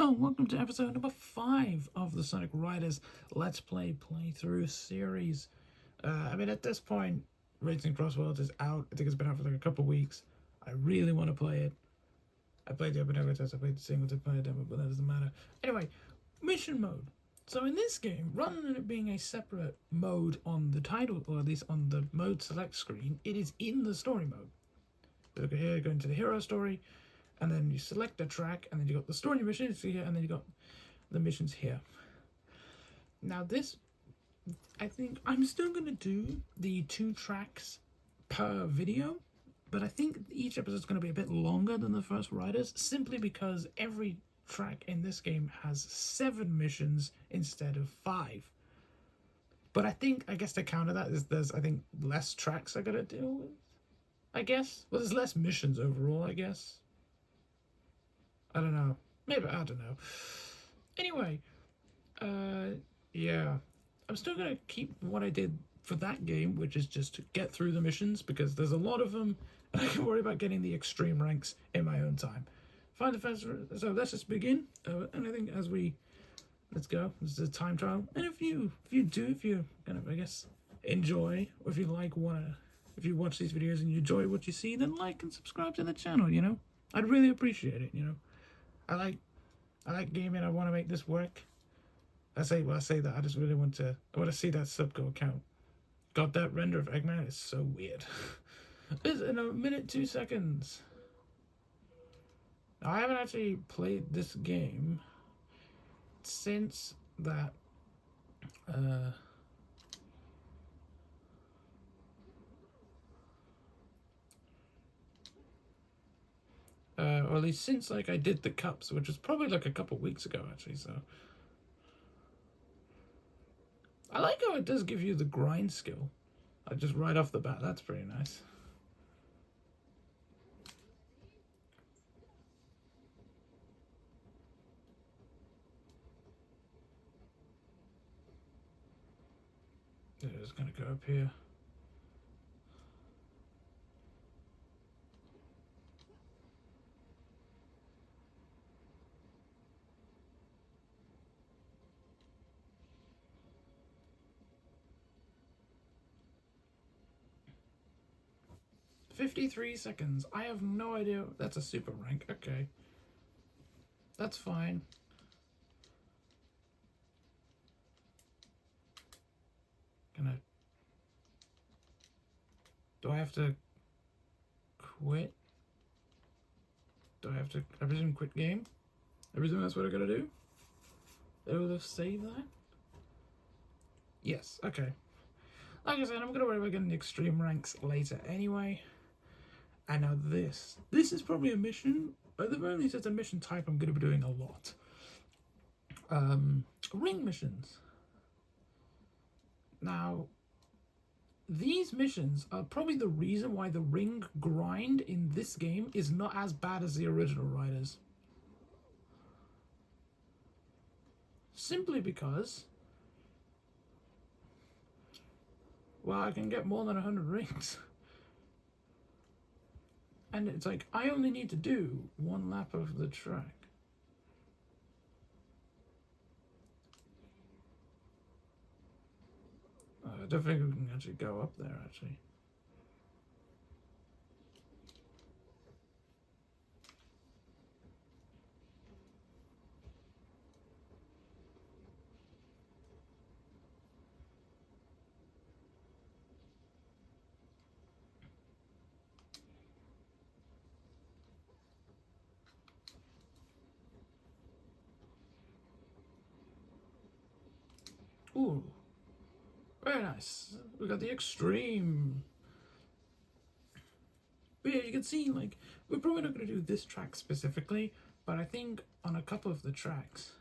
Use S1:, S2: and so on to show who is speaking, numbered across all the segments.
S1: Hello, welcome to episode number 5 of the Sonic Riders Let's Play playthrough series. At this point, Racing Cross Worlds is out. I think it's been out for like a couple weeks. I really want to play it. I played the open test, I played the single player demo, but that doesn't matter. Anyway, mission mode. So in this game, rather than it being a separate mode on the title, or at least on the mode select screen, it is in the story mode. Look at here, go into the hero story, and then you select a track, and then you got the story missions here, and then you got the missions here. Now this, I think I'm still going to do the 2 tracks per video, but I think each episode is going to be a bit longer than the first Riders, simply because every track in this game has 7 missions instead of 5. But I guess to counter that is there's, I think, less tracks I got to deal with, I guess. Well, there's less missions overall, I guess. I don't know. Maybe, I don't know. Anyway, yeah. I'm still going to keep what I did for that game, which is just to get through the missions, because there's a lot of them, and I can worry about getting the extreme ranks in my own time. Find the first, so let's just begin. And I think as let's go. This is a time trial. And if you kind of, I guess, enjoy, or if you if you watch these videos and you enjoy what you see, then like and subscribe to the channel, you know? I'd really appreciate it, you know? I like gaming. I want to make this work. I say that. I just really want to see that sub go count. God, that render of Eggman is so weird. It's in 1 minute 2 seconds. I haven't actually played this game since that. Or at least since like I did the cups, which was probably like a couple weeks ago actually. So I like how it does give you the grind skill, like just right off the bat. That's pretty nice. Yeah, just gonna go up here. $53 seconds. I have no idea. That's a super rank. Okay. That's fine. Do I have to quit? Do I have to, I presume, quit game? I presume that's what I gotta do? It would have saved that? Yes, okay. Like I said, I'm gonna worry about getting the extreme ranks later anyway. And now this is probably a mission, at the very least it's a mission type I'm gonna be doing a lot. Ring missions. Now, these missions are probably the reason why the ring grind in this game is not as bad as the original Riders. Simply because, well, I can get more than 100 rings. And it's like, I only need to do 1 lap of the track. I don't think we can actually go up there, actually. Ooh. Very nice. We got the extreme. But yeah, you can see, like, we're probably not going to do this track specifically, but I think on a couple of the tracks,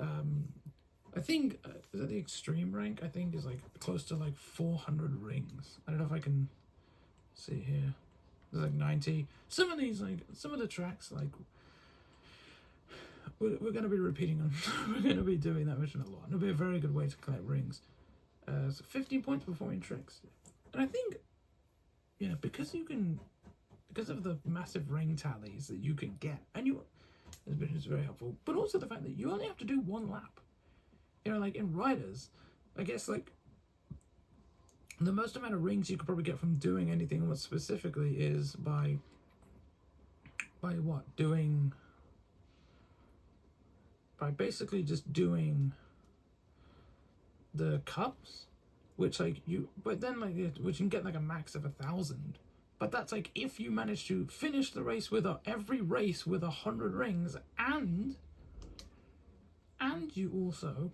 S1: I think, is that the extreme rank? I think is like close to like 400 rings. I don't know if I can see here. There's like 90. Some of these, like, some of the tracks, like, we're going to be repeating them. We're going to be doing that mission a lot. It'll be a very good way to collect rings. So 15 points performing tricks. And I think, yeah, because of the massive ring tallies that you can get, and This mission is very helpful. But also the fact that you only have to do one lap. You know, like in Riders, I guess like the most amount of rings you could probably get from doing anything more specifically is by what? By basically just doing the cups, which like but then like which you can get like a max of 1,000. But that's like if you manage to finish the race with every race with 100 rings, and you also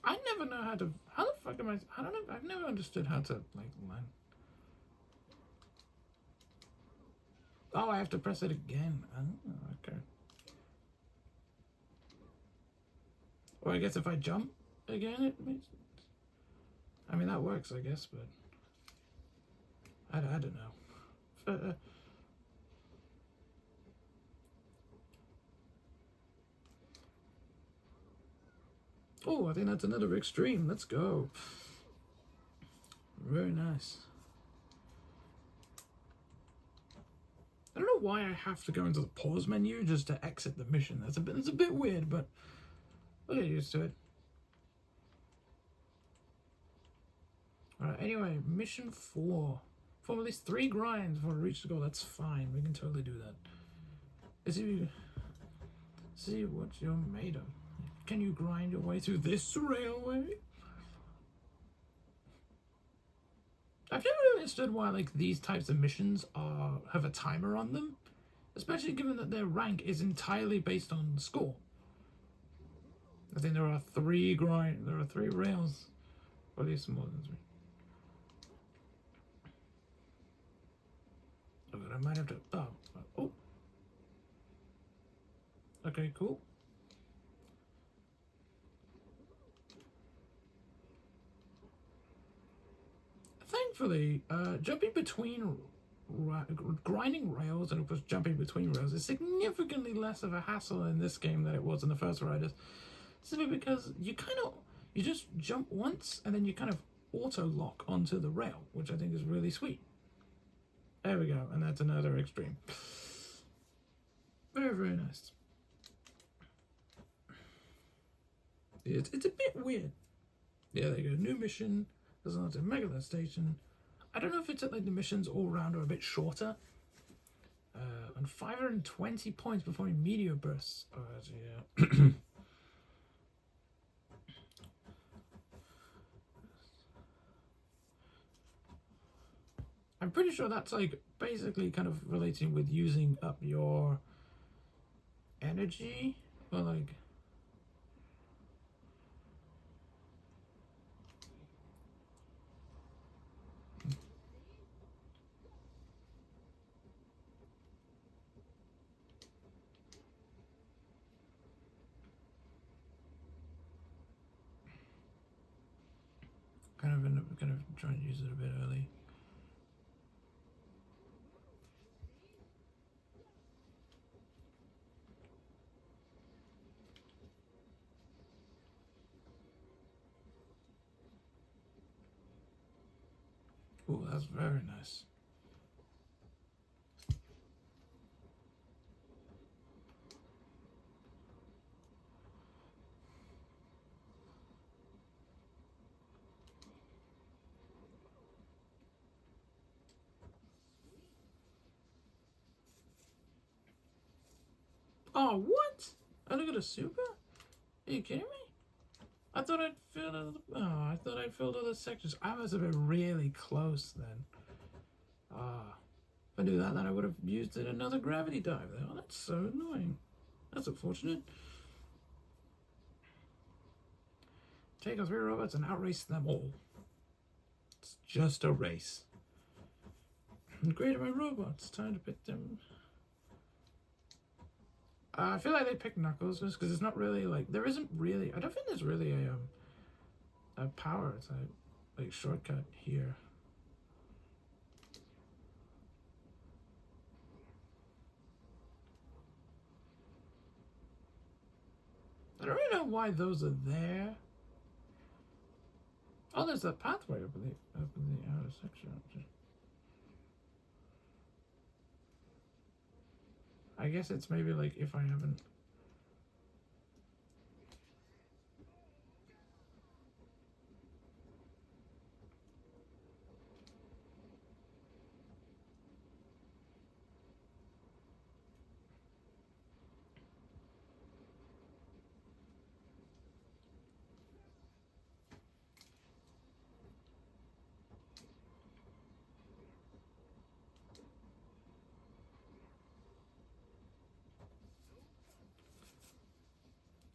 S1: I never know how the fuck am I don't know, I've never understood how to like land. Oh, I have to press it again. Oh, okay. Or I guess if I jump again, it makes. I mean, that works, I guess, but I don't know. Oh, I think that's another extreme. Let's go. Very nice. I don't know why I have to go into the pause menu just to exit the mission. It's a bit weird, but we'll get used to it. Alright, anyway, mission 4. Perform at least 3 grinds before we reach the goal. That's fine. We can totally do that. See what you're made of. Can you grind your way through this railway? I've never really understood why like these types of missions have a timer on them, especially given that their rank is entirely based on score. I think there are 3 rails, or at least more than 3. Oh, I might have to. Oh. Okay, cool. Thankfully, jumping between grinding rails and of course jumping between rails is significantly less of a hassle in this game than it was in the first Riders. Simply because you just jump once and then you kind of auto lock onto the rail, which I think is really sweet. There we go, and that's another extreme. Very, very nice. It's a bit weird. Yeah, there you go. New mission. There's another Megalo station. I don't know if it's like the missions all around are a bit shorter. And 520 points before meteor bursts. Oh, yeah. I'm pretty sure that's like basically kind of relating with using up your energy, or like. Kind of trying to use it a bit early. Oh, that's very nice. Oh, what? I look at a super? Are you kidding me? I thought I'd filled all the sections. I must have been really close then. If I knew that, then I would have used another gravity dive there. Oh, that's so annoying. That's unfortunate. Take our 3 robots and outrace them all. It's just a race. Great, my robots. Time to pick them. I feel like they picked Knuckles just because it's not really like there isn't really. I don't think there's really a power type like shortcut here. I don't really know why those are there. Oh, there's that pathway up in the outer section. I guess it's maybe like if I haven't.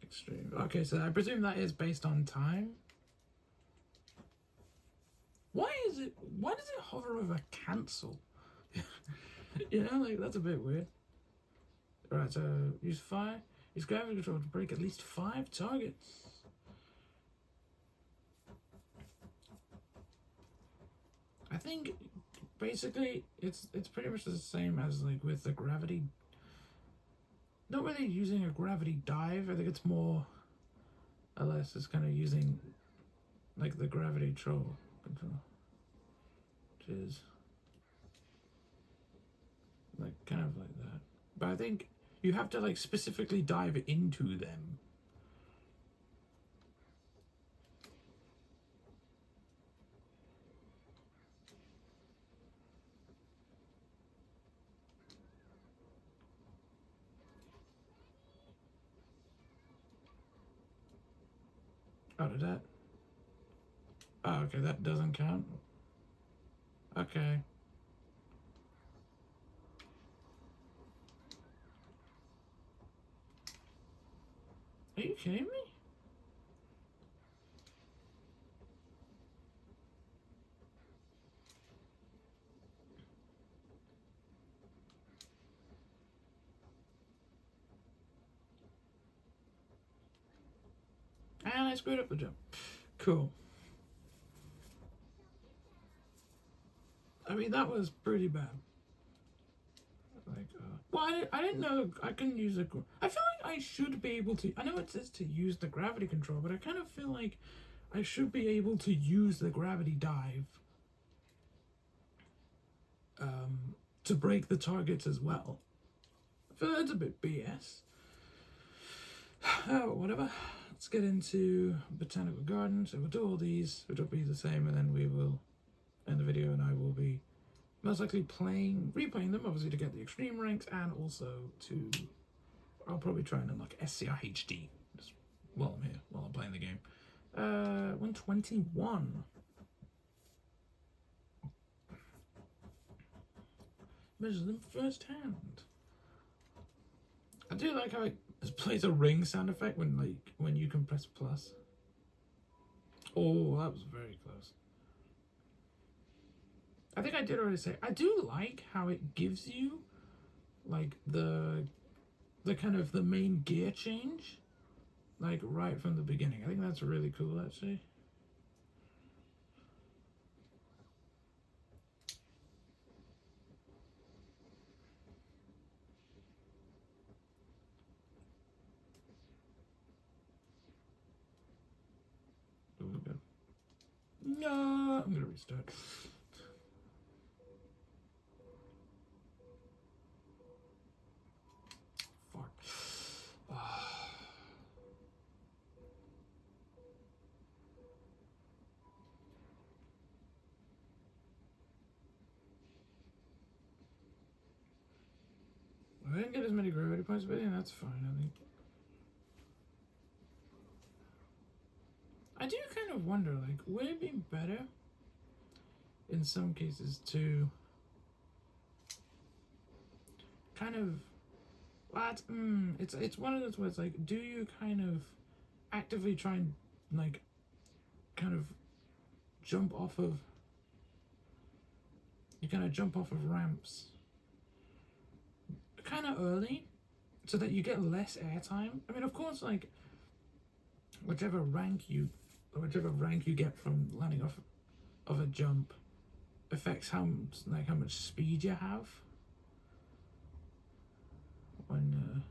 S1: Extreme. Okay, so I presume that is based on time. Why does it hover over cancel? You know, like that's a bit weird. Alright, so use fire. Use gravity control to break at least 5 targets. I think basically it's pretty much the same as like with the gravity. Not really using a gravity dive. I think it's more or less it's kind of using like the gravity control, which is like kind of like that. But I think you have to like specifically dive into them. Oh, did that? Oh, okay, that doesn't count. Okay. Are you kidding me? And I screwed up the jump. Cool. I mean, that was pretty bad. Like, well, I didn't know I couldn't use it. I feel like I should be able to. I know it says to use the gravity control, but I kind of feel like I should be able to use the gravity dive to break the targets as well. I feel like that's a bit BS. Oh, whatever. Let's get into Botanical Garden. So we'll do all these, which will be the same, and then we will end the video, and I will be most likely replaying them, obviously to get the extreme ranks, and also to, I'll probably try and unlock SCR HD just while I'm here, while I'm playing the game. 121. Measure them firsthand. I do like how it plays a ring sound effect when you can press plus. Oh, that was very close. I think I did already say I do like how it gives you like the kind of the main gear change like right from the beginning. I think that's really cool actually. Oh, good. No, I'm gonna restart. Fuck. I didn't get as many gravity points, but yeah, that's fine, I think. I do kind of wonder, like, would it be better in some cases to kind of what? It's one of those where it's like, do you kind of actively try and like kind of jump off of ramps kind of early so that you get less airtime? I mean, of course, like whichever rank you get from landing off of a jump affects how much speed you have when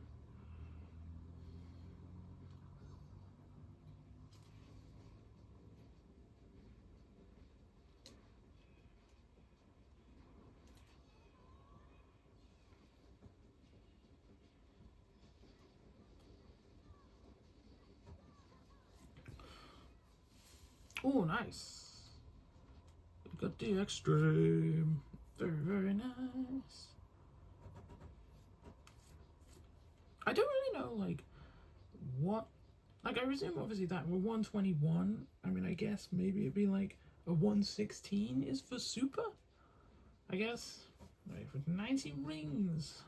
S1: Oh, nice. We got the extreme. Very, very nice. I don't really know, like, what... Like, I presume, obviously, that we're 121. I mean, I guess maybe it'd be, like, a 116 is for super? I guess. Right, with 90 rings.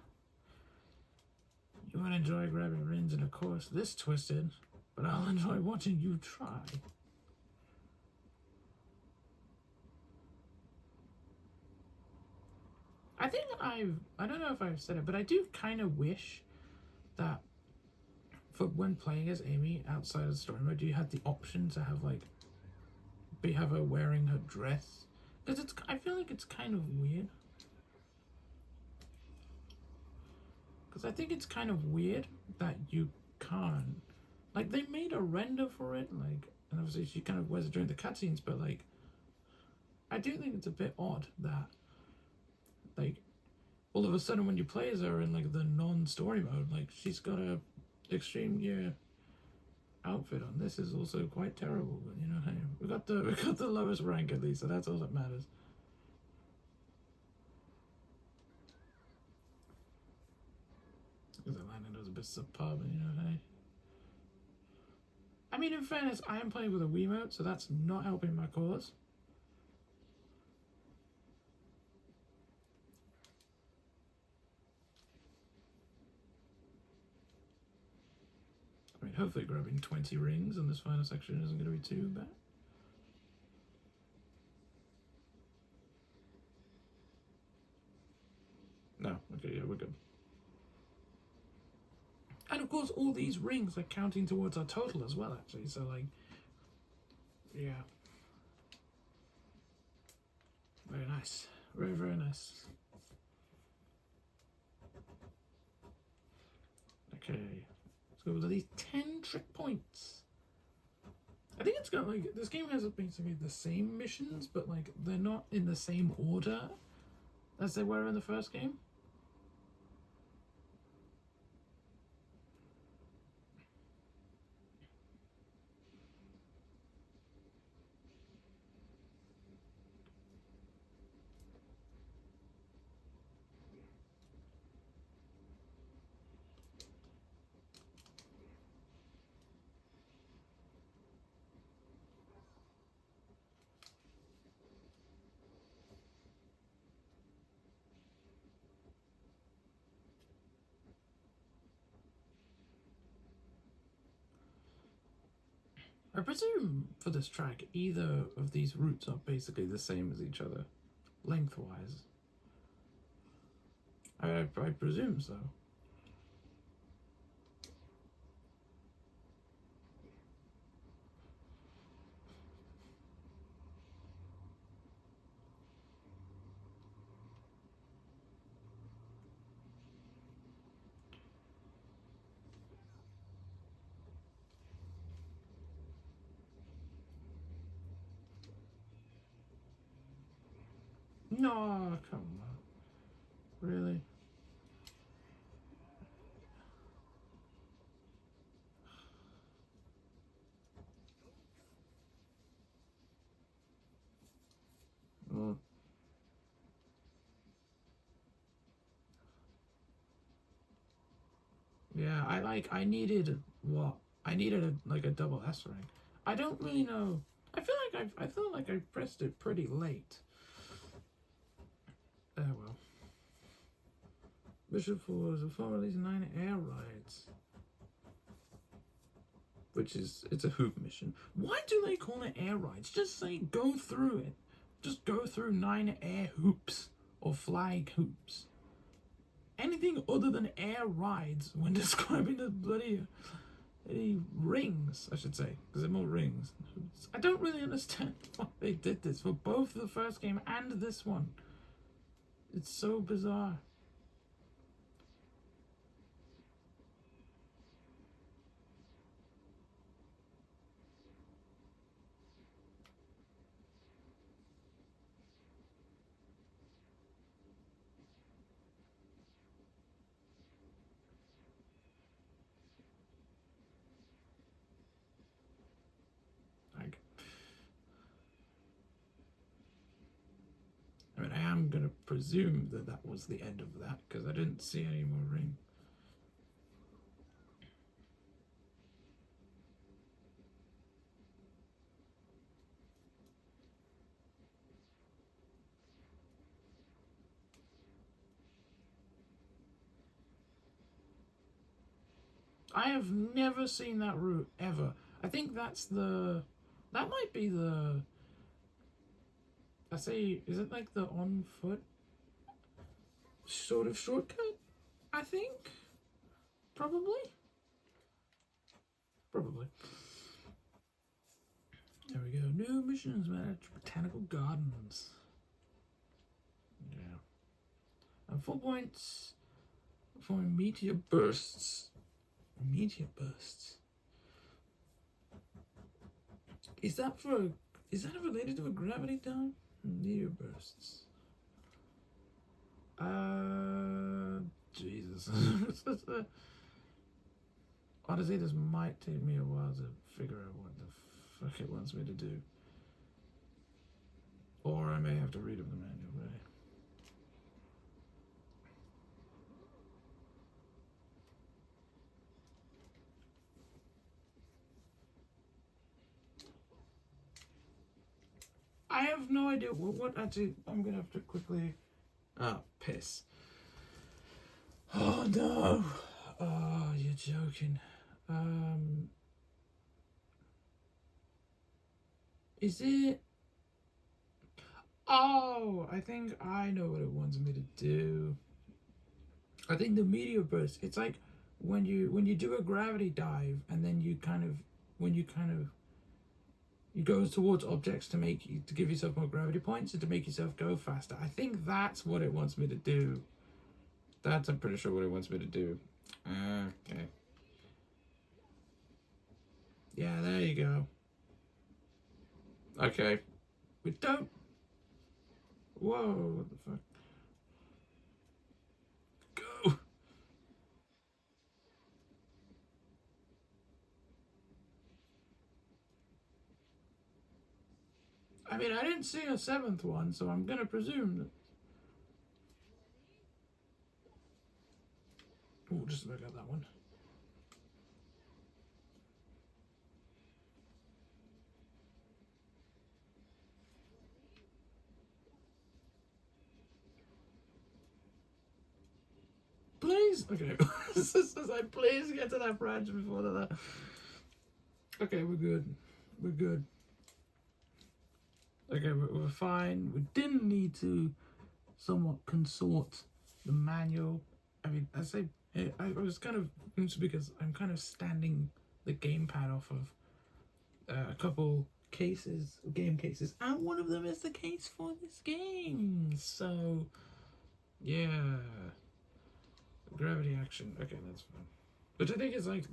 S1: You won't enjoy grabbing rings in a course this twisted, but I'll enjoy watching you try. I think I don't know if I've said it, but I do kind of wish that for when playing as Amy outside of story mode, you had the option to have like have her wearing her dress, because I feel like it's kind of weird. Because I think it's kind of weird that you can't, like, they made a render for it, like, and obviously she kind of wears it during the cutscenes, but like, I do think it's a bit odd that, like, all of a sudden when you play as her in like the non-story mode, like, she's got a extreme gear outfit on. This is also quite terrible, but you know, hey, we got the lowest rank at least, so that's all that matters. Because the landing was a bit subpar, but you know, hey. I mean, in fairness, I am playing with a Wiimote, so that's not helping my cause. I mean, hopefully grabbing 20 rings on this final section isn't going to be too bad. No, okay, yeah, we're good. And of course, all these rings are counting towards our total as well, actually, so like, yeah. Very nice. Very, very nice. Okay, let's go with at least 10 trick points. I think it's got like, this game has basically the same missions, but like, they're not in the same order as they were in the first game. I presume for this track, either of these routes are basically the same as each other, lengthwise. I presume so. No, come on. Really? Well, yeah, I needed what? I needed like a double S rank. I don't really know. I feel like I pressed it pretty late. Oh well. Bishop 4 is a form these 9 air rides. Which is, it's a hoop mission. Why do they call it air rides? Just say go through it. Just go through 9 air hoops or flag hoops. Anything other than air rides when describing the bloody rings, I should say, because they're more rings. I don't really understand why they did this for both the first game and this one. It's so bizarre. Like, I'm gonna presume that that was the end of that because I didn't see any more ring. I have never seen that route ever. I think that's the... That might be the... I say, is it like the on foot sort of shortcut? I think. Probably. Probably. There we go. New missions managed Botanical Gardens. Yeah. And 4 points for meteor bursts. Meteor bursts. Is that related to a gravity dive? Meteor bursts. Jesus. Honestly, this might take me a while to figure out what the fuck it wants me to do. Or I may have to read up the manual, right? I have no idea what actually... I'm gonna have to quickly... Oh, piss. Oh, no. Oh, you're joking. Is it... Oh, I think I know what it wants me to do. I think the meteor burst, it's like when you do a gravity dive and then you go towards objects to give yourself more gravity points and to make yourself go faster. I think that's what it wants me to do. I'm pretty sure what it wants me to do. Okay. Yeah, there you go. Okay. We don't... Whoa, what the fuck? Go! I mean, I didn't see a 7th one, so I'm gonna presume that... Oh, just about got that one. Please? Okay. Please get to that branch before that. Okay, we're good. We're good. Okay, we're fine. We didn't need to somewhat consort the manual. I mean, I was kind of... because I'm kind of standing the gamepad off of a couple game cases, and one of them is the case for this game. So, yeah. Gravity action. Okay, that's fine. Which I think is like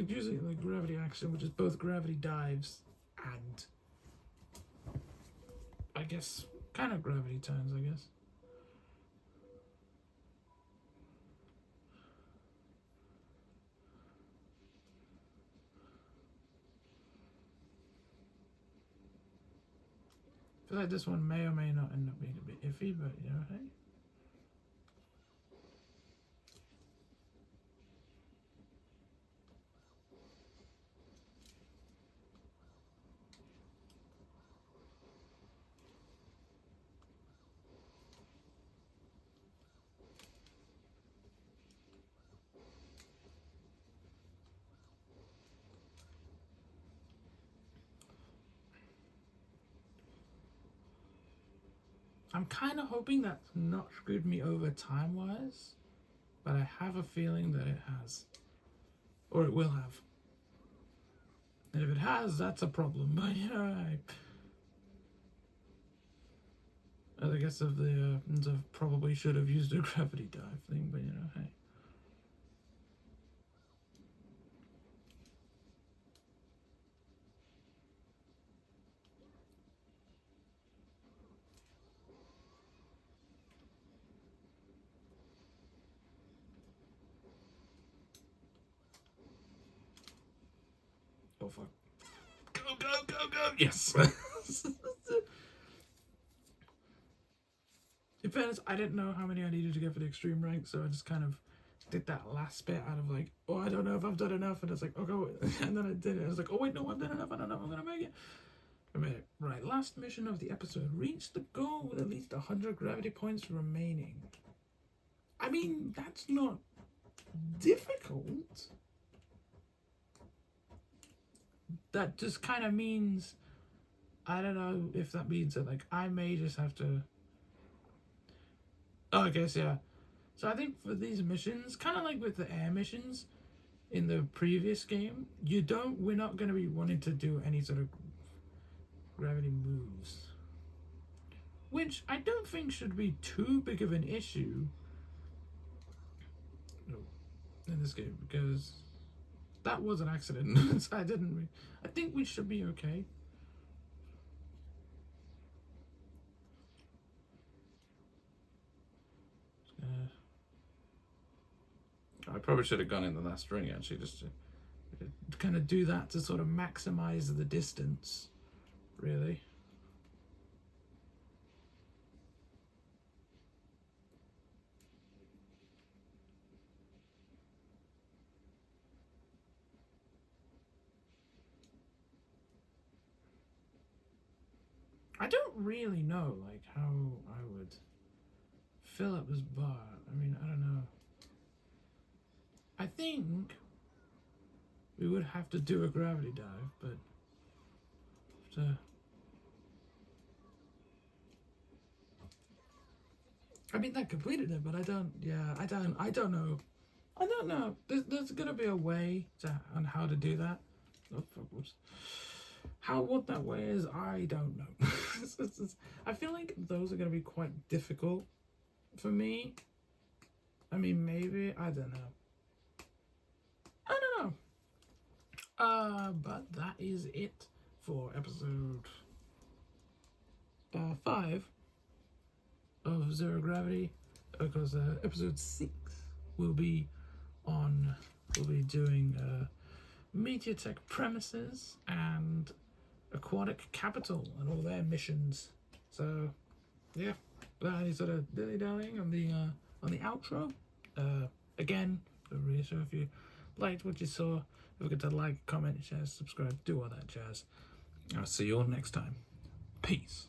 S1: usually like gravity action, which is both gravity dives and I guess kind of gravity turns, I guess. I feel like this one may or may not end up being a bit iffy, but you know, hey. I'm kind of hoping that's not screwed me over time-wise, but I have a feeling that it has. Or it will have. And if it has, that's a problem. But, you know, I guess of the probably should have used a gravity dive thing, but, you know, hey. Oh, fuck. Go, go, go, go! Yes! In fairness, I didn't know how many I needed to get for the extreme rank, so I just kind of did that last bit out of like, oh, I don't know if I've done enough, and it's like, okay, and then I did it. I was like, oh wait, no, I've done enough. I don't know if I'm gonna make it. I made it. Right, last mission of the episode. Reach the goal with at least 100 gravity points remaining. I mean, that's not difficult. That just kind of means, I don't know if that means that like I may just have to. Oh, I guess yeah. So I think for these missions, kind of like with the air missions in the previous game, we're not going to be wanting to do any sort of gravity moves, which I don't think should be too big of an issue in this game, because that was an accident. I think we should be okay. I probably should have gone in the last ring actually, just to kind of do that to sort of maximize the distance, really. I don't really know like how I would fill up this bar. I mean, I don't know. I think we would have to do a gravity dive, but I mean that completed it, but I don't know. I don't know. There's gonna be a way on how to do that. Oh, whoops. What that way is, I don't know. I feel like those are gonna be quite difficult for me. I mean, maybe, I don't know. But that is it for episode 5 of Zero Gravity, because episode 6 will be doing Meteor Tech premises and Aquatic Capital and all their missions. So yeah, that is sort of dilly-dallying on the outro. Again, really sure if you liked what you saw, don't forget to like, comment, share, subscribe, do all that jazz. I'll see you all next time. Peace.